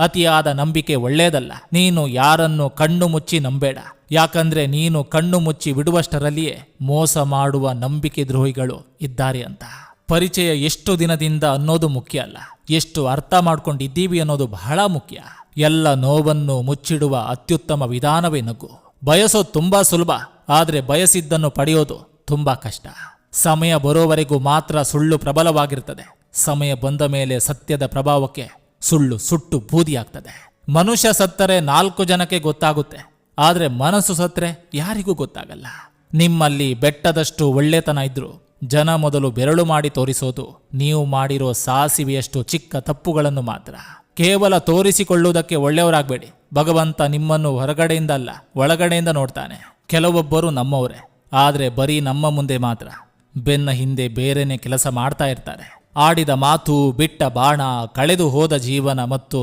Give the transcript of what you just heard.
ಅತಿಯಾದ ನಂಬಿಕೆ ಒಳ್ಳೆಯದಲ್ಲ. ನೀನು ಯಾರನ್ನು ಕಣ್ಣು ಮುಚ್ಚಿ ನಂಬೇಡ. ಯಾಕಂದ್ರೆ ನೀನು ಕಣ್ಣು ಮುಚ್ಚಿ ಬಿಡುವಷ್ಟರಲ್ಲಿಯೇ ಮೋಸ ಮಾಡುವ ನಂಬಿಕೆ ದ್ರೋಹಿಗಳು ಇದ್ದಾರೆ ಅಂತ. ಪರಿಚಯ ಎಷ್ಟು ದಿನದಿಂದ ಅನ್ನೋದು ಮುಖ್ಯ ಅಲ್ಲ, ಎಷ್ಟು ಅರ್ಥ ಮಾಡ್ಕೊಂಡಿದ್ದೀವಿ ಅನ್ನೋದು ಬಹಳ ಮುಖ್ಯ. ಎಲ್ಲ ನೋವನ್ನು ಮುಚ್ಚಿಡುವ ಅತ್ಯುತ್ತಮ ವಿಧಾನವೇ ನಗು. ಬಯಸೋದು ತುಂಬಾ ಸುಲಭ, ಆದ್ರೆ ಬಯಸಿದ್ದನ್ನು ಪಡೆಯೋದು ತುಂಬಾ ಕಷ್ಟ. ಸಮಯ ಬರೋವರೆಗೂ ಮಾತ್ರ ಸುಳ್ಳು ಪ್ರಬಲವಾಗಿರ್ತದೆ. ಸಮಯ ಬಂದ ಮೇಲೆ ಸತ್ಯದ ಪ್ರಭಾವಕ್ಕೆ ಸುಳ್ಳು ಸುಟ್ಟು ಬೂದಿಯಾಗ್ತದೆ. ಮನುಷ್ಯ ಸತ್ತರೆ 4 ಜನಕ್ಕೆ ಗೊತ್ತಾಗುತ್ತೆ, ಆದ್ರೆ ಮನಸ್ಸು ಸತ್ರೆ ಯಾರಿಗೂ ಗೊತ್ತಾಗಲ್ಲ. ನಿಮ್ಮಲ್ಲಿ ಬೆಟ್ಟದಷ್ಟು ಒಳ್ಳೆತನ ಇದ್ರು ಜನ ಮೊದಲು ಬೆರಳು ಮಾಡಿ ತೋರಿಸೋದು ನೀವು ಮಾಡಿರೋ ಸಾಸಿವೆಯಷ್ಟು ಚಿಕ್ಕ ತಪ್ಪುಗಳನ್ನು ಮಾತ್ರ. ಕೇವಲ ತೋರಿಸಿಕೊಳ್ಳುವುದಕ್ಕೆ ಒಳ್ಳೆಯವರಾಗಬೇಡಿ. ಭಗವಂತ ನಿಮ್ಮನ್ನು ಹೊರಗಡೆಯಿಂದ ಅಲ್ಲ, ಒಳಗಡೆಯಿಂದ ನೋಡ್ತಾನೆ. ಕೆಲವೊಬ್ಬರು ನಮ್ಮವರೇ, ಆದ್ರೆ ಬರೀ ನಮ್ಮ ಮುಂದೆ ಮಾತ್ರ ಬೆನ್ನ ಹಿಂದೆ ಬೇರೆನೆ ಕೆಲಸ ಮಾಡ್ತಾ ಇರ್ತಾರೆ. ಆಡಿದ ಮಾತು, ಬಿಟ್ಟ ಬಾಣ, ಕಳೆದು ಹೋದ ಜೀವನ ಮತ್ತು